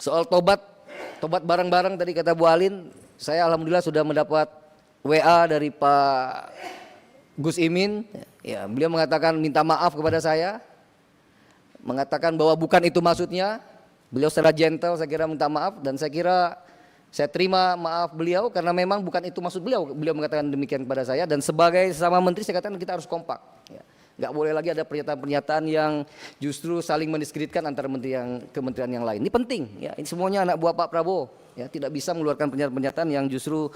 Soal tobat bareng-bareng tadi kata Bu Alin, saya alhamdulillah sudah mendapat WA dari Pak Gus Imin. Ya, beliau mengatakan minta maaf kepada saya, mengatakan bahwa bukan itu maksudnya. Beliau secara gentle saya kira minta maaf, dan saya kira saya terima maaf beliau karena memang bukan itu maksud beliau. Beliau mengatakan demikian kepada saya, dan sebagai sesama menteri saya katakan kita harus kompak. Ya. Nggak boleh lagi ada pernyataan-pernyataan yang justru saling mendiskreditkan antara kementerian yang lain. Ini penting, ya. Ini semuanya anak buah Pak Prabowo, ya. Tidak bisa mengeluarkan pernyataan-pernyataan yang justru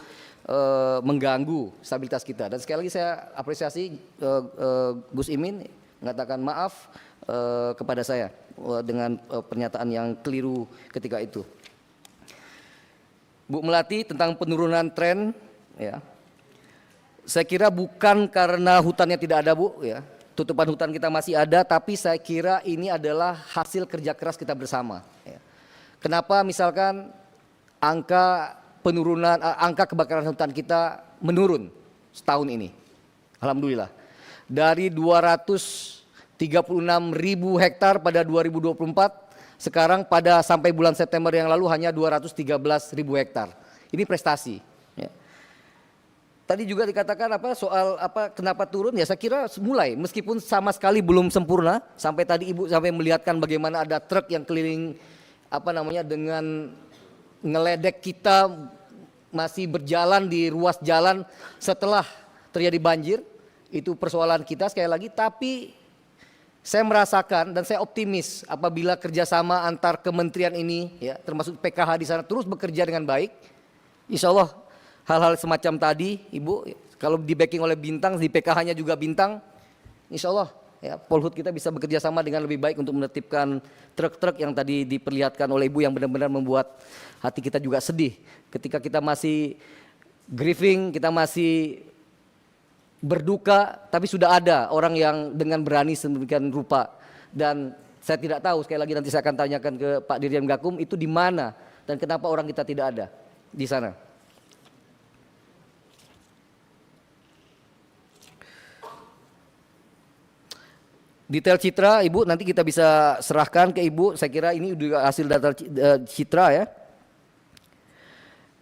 mengganggu stabilitas kita. Dan sekali lagi saya apresiasi Gus Imin mengatakan maaf kepada saya dengan pernyataan yang keliru ketika itu. Bu Melati, tentang penurunan tren, ya. Saya kira bukan karena hutannya tidak ada, Bu, ya. Tutupan hutan kita masih ada, tapi saya kira ini adalah hasil kerja keras kita bersama. Ya. Kenapa misalkan angka kebakaran hutan kita menurun setahun ini? Alhamdulillah. Dari 236.000 hektar pada 2024, sekarang sampai bulan September yang lalu hanya 213.000 hektar. Ini prestasi. Ya. Tadi juga dikatakan soal kenapa turun, ya saya kira mulai, meskipun sama sekali belum sempurna. Sampai tadi Ibu sampai melihatkan bagaimana ada truk yang keliling dengan ngeledek kita masih berjalan di ruas jalan setelah terjadi banjir. Itu persoalan kita sekali lagi, tapi saya merasakan dan saya optimis apabila kerjasama antar kementerian ini, ya, termasuk PKH di sana terus bekerja dengan baik, insya Allah hal-hal semacam tadi, Ibu, kalau di backing oleh Bintang, di PKH-nya juga Bintang, insya Allah, ya, Polhut kita bisa bekerja sama dengan lebih baik untuk menertibkan truk-truk yang tadi diperlihatkan oleh Ibu, yang benar-benar membuat hati kita juga sedih. Ketika kita masih grieving, kita masih berduka, tapi sudah ada orang yang dengan berani sedemikian rupa. Dan saya tidak tahu, sekali lagi nanti saya akan tanyakan ke Pak Dirjen Gakum, itu di mana dan kenapa orang kita tidak ada di sana. Detail citra, Ibu, nanti kita bisa serahkan ke Ibu. Saya kira ini juga hasil data citra, ya.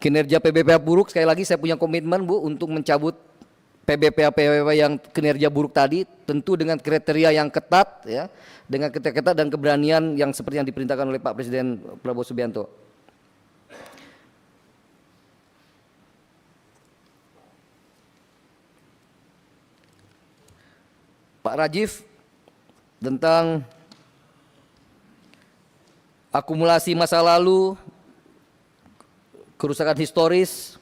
Kinerja PBPH buruk, sekali lagi saya punya komitmen, Bu, untuk mencabut PBPH yang kinerja buruk tadi, tentu dengan kriteria yang ketat, ya, dengan ketat dan keberanian yang seperti yang diperintahkan oleh Pak Presiden Prabowo Subianto. Pak Rajiv, tentang akumulasi masa lalu, kerusakan historis,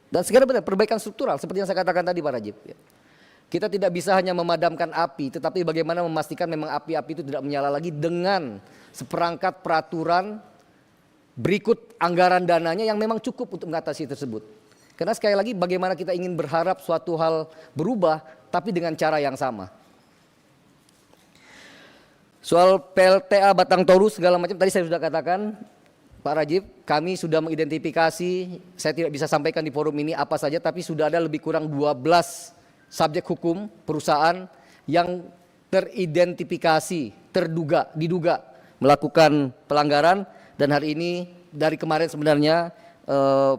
dan segala perbaikan struktural seperti yang saya katakan tadi, Pak Rajib. Kita tidak bisa hanya memadamkan api, tetapi bagaimana memastikan memang api-api itu tidak menyala lagi dengan seperangkat peraturan berikut anggaran dananya yang memang cukup untuk mengatasi tersebut. Karena sekali lagi bagaimana kita ingin berharap suatu hal berubah tapi dengan cara yang sama. Soal PLTA Batang Toru segala macam tadi saya sudah katakan, Pak Rajib, kami sudah mengidentifikasi, saya tidak bisa sampaikan di forum ini apa saja, tapi sudah ada lebih kurang 12 subjek hukum perusahaan yang teridentifikasi, diduga melakukan pelanggaran, dan hari ini dari kemarin sebenarnya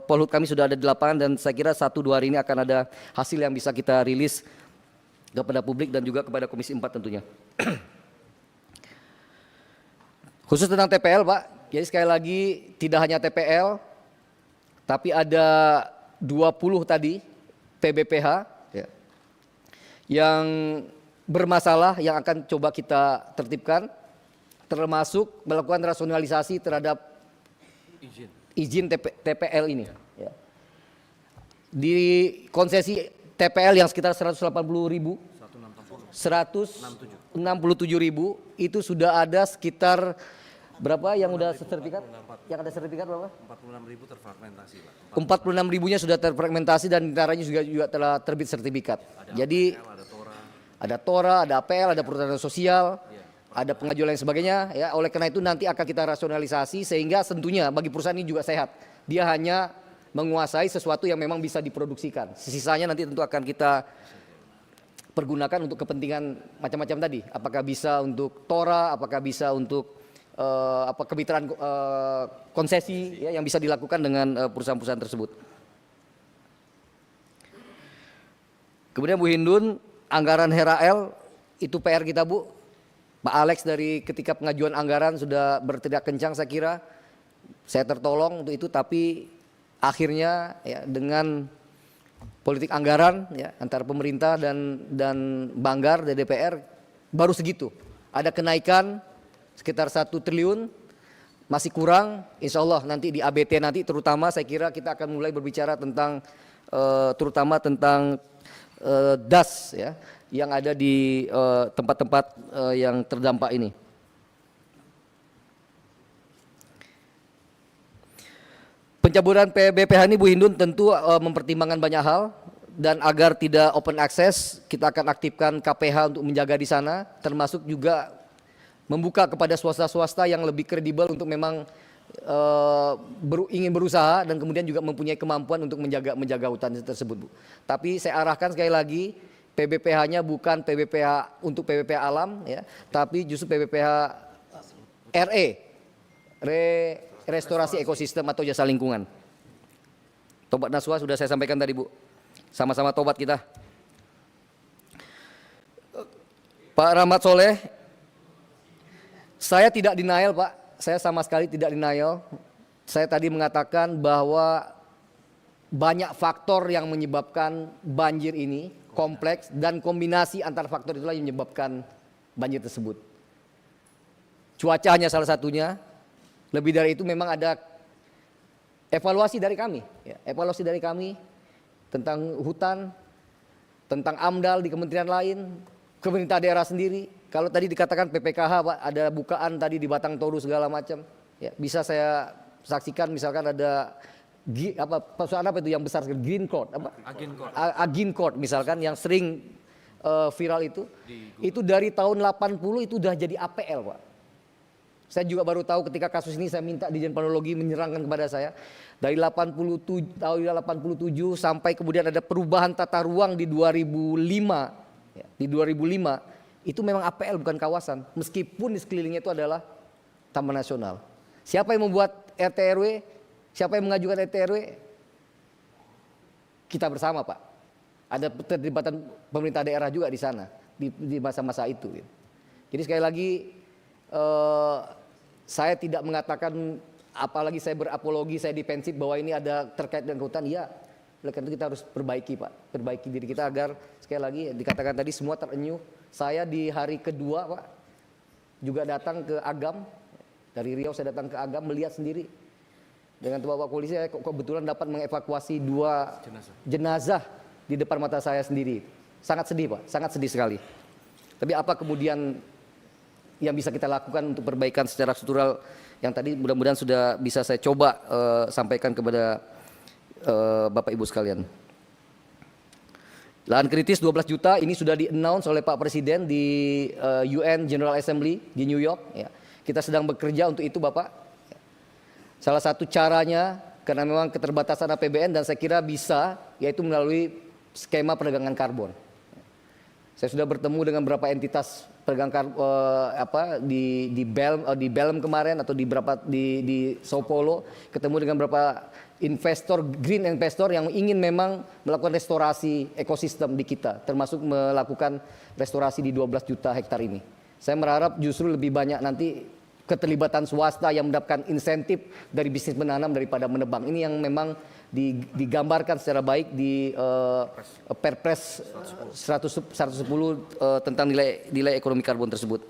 Polhut kami sudah ada di lapangan, dan saya kira 1-2 hari ini akan ada hasil yang bisa kita rilis kepada publik dan juga kepada Komisi 4 tentunya. Khusus tentang TPL, Pak, jadi sekali lagi tidak hanya TPL, tapi ada 20 tadi PBPH, ya, yang bermasalah yang akan coba kita tertibkan, termasuk melakukan rasionalisasi terhadap izin TPL ini. Ya. Di konsesi TPL yang sekitar 180.000, 167.000 itu sudah ada sekitar berapa yang udah sertifikat? Yang ada sertifikat berapa? 46.000 terfragmentasi, Pak. 46.000-nya sudah terfragmentasi dan antaranya juga telah terbit sertifikat. Jadi ada TORA, ada APL, ada perhutanan sosial, ada pengajuan lain sebagainya. Ya, oleh karena itu nanti akan kita rasionalisasi sehingga tentunya bagi perusahaan ini juga sehat. Dia hanya menguasai sesuatu yang memang bisa diproduksikan. Sisanya nanti tentu akan kita pergunakan untuk kepentingan macam-macam tadi. Apakah bisa untuk TORA, apakah bisa untuk kemitraan konsesi ya, yang bisa dilakukan dengan perusahaan-perusahaan tersebut. Kemudian Bu Hindun, anggaran HRL itu PR kita Bu. Pak Alex dari ketika pengajuan anggaran sudah berteriak kencang, saya kira saya tertolong untuk itu, tapi akhirnya ya, dengan politik anggaran ya, antara pemerintah dan Banggar dan DPR baru segitu. Ada kenaikan sekitar 1 triliun, masih kurang. Insya Allah nanti di ABT nanti terutama saya kira kita akan mulai berbicara tentang terutama tentang DAS ya, yang ada di tempat-tempat yang terdampak ini. Pencaburan BPH ini Bu Hindun tentu mempertimbangkan banyak hal, dan agar tidak open access kita akan aktifkan KPH untuk menjaga di sana, termasuk juga membuka kepada swasta-swasta yang lebih kredibel untuk memang ingin berusaha dan kemudian juga mempunyai kemampuan untuk menjaga hutan tersebut Bu. Tapi saya arahkan sekali lagi, PBPH-nya bukan PBPH untuk PBPH alam ya, tapi justru PBPH restorasi ekosistem atau jasa lingkungan. Tobat Naswa sudah saya sampaikan tadi Bu. Sama-sama tobat kita. Pak Rahmat Soleh, saya tidak denial Pak. Saya sama sekali tidak denial. Saya tadi mengatakan bahwa banyak faktor yang menyebabkan banjir ini kompleks, dan kombinasi antar faktor itulah yang menyebabkan banjir tersebut. Cuaca hanya salah satunya. Lebih dari itu memang ada evaluasi dari kami, ya, evaluasi dari kami tentang hutan, tentang AMDAL di kementerian lain, pemerintah daerah sendiri. Kalau tadi dikatakan PPKH Pak, ada bukaan tadi di Batang Toru segala macam, ya, bisa saya saksikan misalkan ada perusahaan apa itu yang besar, Green Court, Agincourt misalkan yang sering viral itu dari tahun 80 itu udah jadi APL Pak. Saya juga baru tahu ketika kasus ini saya minta Dirjen Planologi menyerangkan kepada saya. Dari tahun 87 sampai kemudian ada perubahan tata ruang di 2005. Ya, di 2005 itu memang APL bukan kawasan. Meskipun di sekelilingnya itu adalah Taman Nasional. Siapa yang membuat RT RW? Siapa yang mengajukan RT RW? Kita bersama Pak. Ada keterlibatan pemerintah daerah juga di sana. Di masa-masa itu. Jadi sekali lagi saya tidak mengatakan, apalagi saya berapologi, saya defensif bahwa ini ada terkait dengan hutan. Iya, oleh karena itu kita harus perbaiki Pak, perbaiki diri kita agar sekali lagi dikatakan tadi semua terenyuh. Saya di hari kedua Pak juga datang ke Agam, dari Riau saya datang ke Agam melihat sendiri dengan Bapak polisi. Saya kebetulan dapat mengevakuasi 2 jenazah di depan mata saya sendiri. Sangat sedih Pak, sangat sedih sekali. Tapi apa kemudian yang bisa kita lakukan untuk perbaikan secara struktural yang tadi mudah-mudahan sudah bisa saya coba sampaikan kepada Bapak Ibu sekalian. Lahan kritis 12 juta ini sudah di-announce oleh Pak Presiden di UN General Assembly di New York. Ya. Kita sedang bekerja untuk itu Bapak. Salah satu caranya karena memang keterbatasan APBN dan saya kira bisa yaitu melalui skema perdagangan karbon. Saya sudah bertemu dengan beberapa entitas pedagang di Belm kemarin atau di Sao Paulo, ketemu dengan beberapa investor, green investor yang ingin memang melakukan restorasi ekosistem di kita, termasuk melakukan restorasi di 12 juta hektar ini. Saya berharap justru lebih banyak nanti keterlibatan swasta yang mendapatkan insentif dari bisnis menanam daripada menebang. Ini yang memang digambarkan secara baik di Perpres 110 tentang nilai ekonomi karbon tersebut.